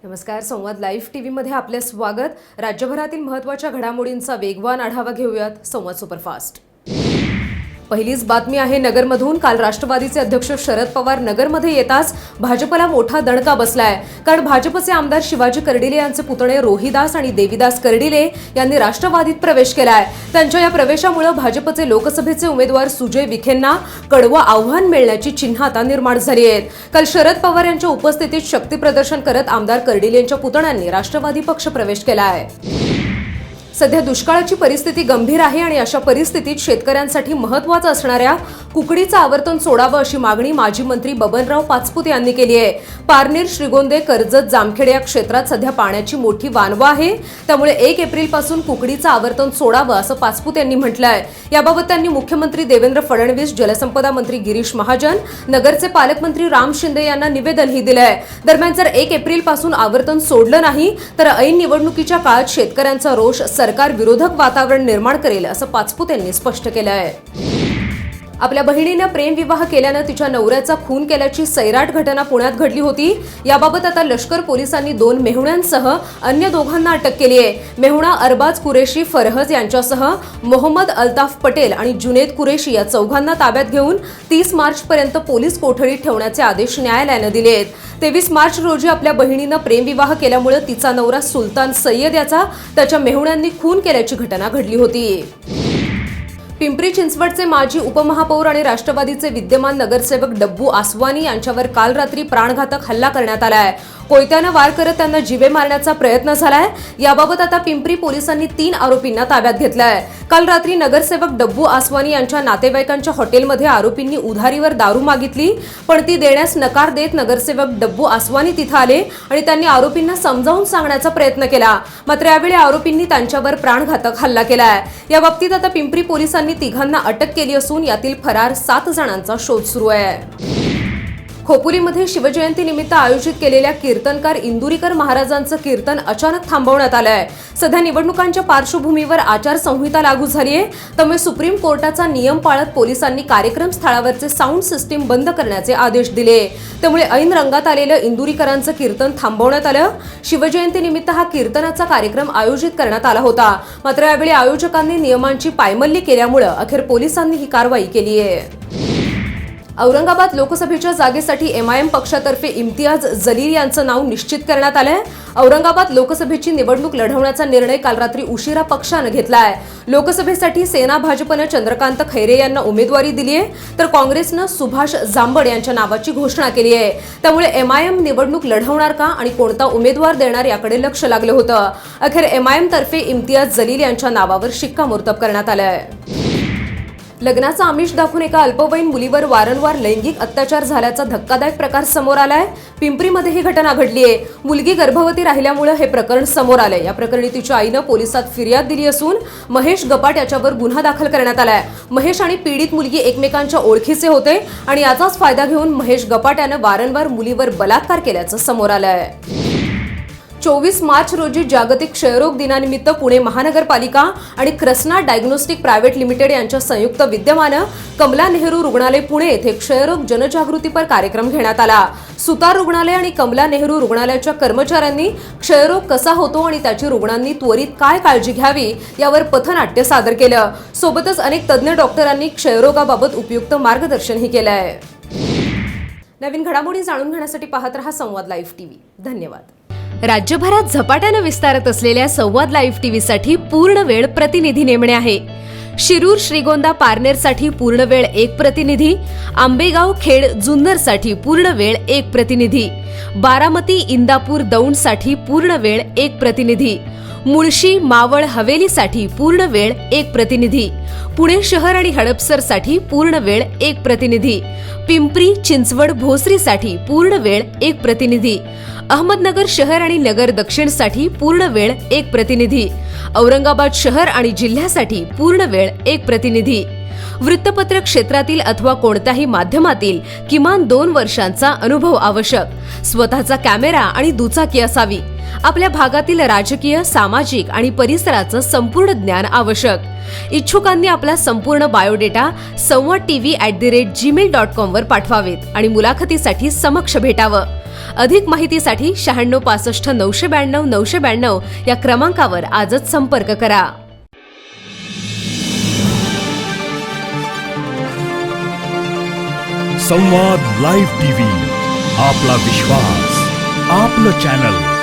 नमस्कार. संवाद लाईव्ह टीव्हीमध्ये आपले स्वागत. राज्यभरातील महत्त्वाच्या घडामोडींचा वेगवान आढावा घेऊयात संवाद सुपरफास्ट. पहिलीच बातमी आहे नगरमधून. काल राष्ट्रवादीचे अध्यक्ष शरद पवार नगरमध्ये येताच भाजपला मोठा दणका बसलाय. कारण भाजपचे आमदार शिवाजी कर्डिले यांचे पुतणे रोहिदास आणि देवीदास कर्डिले यांनी राष्ट्रवादीत प्रवेश केलाय. त्यांच्या या प्रवेशामुळे भाजपचे लोकसभेचे उमेदवार सुजय विखेंना कडवं आव्हान मिळण्याची चिन्ह आता निर्माण झाली आहेत. काल शरद पवार यांच्या उपस्थितीत शक्तीप्रदर्शन करत आमदार कर्डिले यांच्या पुतण्यांनी राष्ट्रवादी पक्ष प्रवेश केलाय. सध्या दुष्काळाची परिस्थिती गंभीर आहे आणि अशा परिस्थितीत शेतकऱ्यांसाठी महत्त्वाचं असणाऱ्या कुकडीचं आवर्तन सोडावं अशी मागणी माजी मंत्री बबनराव पाचपुते यांनी केली आहे. पारनेर, श्रीगोंदे, कर्जत, जामखेड या क्षेत्रात सध्या पाण्याची मोठी वानवा आहे. त्यामुळे 1 एप्रिलपासून कुकडीचं आवर्तन सोडावं असं पाचपुते यांनी म्हटलंय. याबाबत त्यांनी मुख्यमंत्री देवेंद्र फडणवीस, जलसंपदा मंत्री गिरीश महाजन, नगरचे पालकमंत्री राम शिंदे यांना निवेदनही दिलंय. दरम्यान जर 1 एप्रिलपासून आवर्तन सोडलं नाही तर ऐन निवडणुकीच्या काळात शेतकऱ्यांचा रोष सरकार विरोधक वातावरण निर्माण करेल असं पाचपुते यांनी स्पष्ट केलं आहे. आपल्या बहिणीनं प्रेमविवाह केल्यानं तिच्या नवऱ्याचा खून केल्याची सैराट घटना पुण्यात घडली होती. याबाबत आता लष्कर पोलिसांनी 2 मेहुण्यांसह अन्य दोघांना अटक केली आहे. मेहुणा अरबाज कुरेशी फरहज यांच्यासह मोहम्मद अल्ताफ पटेल आणि जुनेद कुरेशी या चौघांना ताब्यात घेऊन 30 मार्चपर्यंत पोलीस कोठडीत ठेवण्याचे आदेश न्यायालयानं दिले आहेत. 23 मार्च रोजी आपल्या बहिणीनं प्रेमविवाह केल्यामुळे तिचा नवरा सुलतान सय्यद याचा त्याच्या मेहुण्यांनी खून केल्याची घटना घडली होती. पिंपरी चिंचवडचे माजी उपमहापौर आणि राष्ट्रवादीचे विद्यमान नगरसेवक डब्बू आसवानी यांच्यावर काल रात्री प्राणघातक हल्ला करण्यात आलाय. कोयत्यानं वार करत त्यांना जीवे मारण्याचा प्रयत्न झालाय. याबाबत आता पिंपरी पोलिसांनी 3 आरोपींना ताब्यात घेतलाय. काल रात्री नगरसेवक डब्बू आसवानी यांच्या नातेवाईकांच्या हॉटेलमध्ये आरोपींनी उधारीवर दारू मागितली, पण ती देण्यास नकार देत नगरसेवक डब्बू आसवानी तिथं आले आणि त्यांनी आरोपींना समजावून सांगण्याचा प्रयत्न केला. मात्र यावेळी आरोपींनी त्यांच्यावर प्राणघातक हल्ला केलाय. या बाबतीत आता पिंपरी पोलिसांनी तिघांना अटक केली असून यातील फरार 7 जणांचा शोध सुरू आहे. खोपोलीमध्ये शिवजयंतीनिमित्त आयोजित केलेल्या कीर्तनकार इंदुरीकर महाराजांचं कीर्तन अचानक थांबवण्यात आलंय. सध्या निवडणुकांच्या पार्श्वभूमीवर आचारसंहिता लागू झालीय. त्यामुळे सुप्रीम कोर्टाचा नियम पाळत पोलिसांनी कार्यक्रम स्थळावरचे साऊंड सिस्टीम बंद करण्याचे आदेश दिले. त्यामुळे ऐन रंगात आलेलं इंदुरीकरांचं कीर्तन थांबवण्यात आलं. शिवजयंतीनिमित्त हा कीर्तनाचा कार्यक्रम आयोजित करण्यात आला होता. मात्र यावेळी आयोजकांनी नियमांची पायमल्ली केल्यामुळे अखेर पोलिसांनी ही कारवाई केली आहे. औरंगाबाद लोकसभेच्या जागेसाठी MIM पक्षातर्फे इम्तियाज जलील यांचं नाव निश्चित करण्यात आलंय. औरंगाबाद लोकसभेची निवडणूक लढवण्याचा निर्णय काल रात्री उशिरा पक्षानं घेतलाय. लोकसभेसाठी सेना भाजपनं चंद्रकांत खैरे यांना उमेदवारी दिली आहे, तर काँग्रेसनं सुभाष जांभड यांच्या नावाची घोषणा केली आहे. त्यामुळे MIM निवडणूक लढवणार का आणि कोणता उमेदवार देणार याकडे लक्ष लागलं होतं. अखेर MIM तर्फे इम्तियाज जलील यांच्या नावावर शिक्कामोर्तब करण्यात आलंय. लग्नाचा आमिष दाखवून एका अल्पवयीन मुलीवर वारंवार लैंगिक अत्याचार झाल्याचा धक्कादायक प्रकार समोर आलाय. पिंपरीमध्ये ही घटना घडलीय. मुलगी गर्भवती राहिल्यामुळे हे प्रकरण समोर आलंय. या प्रकरणी तिच्या आईनं पोलिसात फिर्याद दिली असून महेश गपाट याच्यावर गुन्हा दाखल करण्यात आलाय. महेश आणि पीडित मुलगी एकमेकांच्या ओळखीचे होते आणि याचाच फायदा घेऊन महेश गपाट यानं वारंवार मुलीवर बलात्कार केल्याचं समोर आलंय. 24 मार्च रोजी जागतिक क्षयरोग दिनानिमित्त पुणे महानगरपालिका आणि क्रस्ना डायग्नोस्टिक प्रायव्हेट लिमिटेड यांच्या संयुक्त विद्यमानं कमला नेहरू रुग्णालय पुणे येथे क्षयरोग जनजागृतीपर कार्यक्रम घेण्यात आला. सुतार रुग्णालय आणि कमला नेहरू रुग्णालयाच्या कर्मचाऱ्यांनी क्षयरोग कसा होतो आणि त्याची रुग्णांनी त्वरित काय काळजी घ्यावी यावर पथनाट्य सादर केलं. सोबतच अनेक तज्ज्ञ डॉक्टरांनी क्षयरोगाबाबत उपयुक्त मार्गदर्शनही केलं आहे. नवीन घडामोडी जाणून घेण्यासाठी पाहत रहा संवाद लाईव्ह टीव्ही. धन्यवाद. राज्यभरात झपाट्यानं विस्तारत असलेल्या संवाद लाईव्ह टीव्हीसाठी पूर्ण वेळ प्रतिनिधी नेमणे आहे. शिरूर, श्रीगोंदा, पारनेरसाठी पूर्ण वेळ 1 प्रतिनिधी, आंबेगाव, खेड, जुन्नरसाठी पूर्ण वेळ 1 प्रतिनिधी, बारामती, इंदापूर, दौंडसाठी पूर्ण वेळ 1 प्रतिनिधी, मुळशी, मावळ, हवेलीसाठी पूर्ण वेळ 1 प्रतिनिधी, पुणे शहर आणि हडपसरसाठी पूर्ण वेळ 1 प्रतिनिधी, पिंपरी, चिंचवड, भोसरीसाठी पूर्ण वेळ 1 प्रतिनिधी, अहमदनगर शहर आणि नगर दक्षिणसाठी पूर्ण वेळ 1 प्रतिनिधी, औरंगाबाद शहर आणि जिल्ह्यासाठी पूर्ण वेळ 1 प्रतिनिधी. वृत्तपत्र क्षेत्रातील अथवा कोणत्याही माध्यमातील किमान 2 वर्षांचा अनुभव आवश्यक. स्वतःचा कॅमेरा आणि दुचाकी असावी. आपल्या भागातील राजकीय, सामाजिक आणि परिसराचं संपूर्ण ज्ञान आवश्यक. इच्छुकांनी आपला संपूर्ण बायोडेटा संवाद tv@gmail.com वर पाठवावेत आणि मुलाखतीसाठी समक्ष भेटावं. अधिक माहितीसाठी 9665 या क्रमांकावर आजच संपर्क करा. संवाद लाईव्ह टीव्ही, आपला विश्वास, आपलं चॅनल.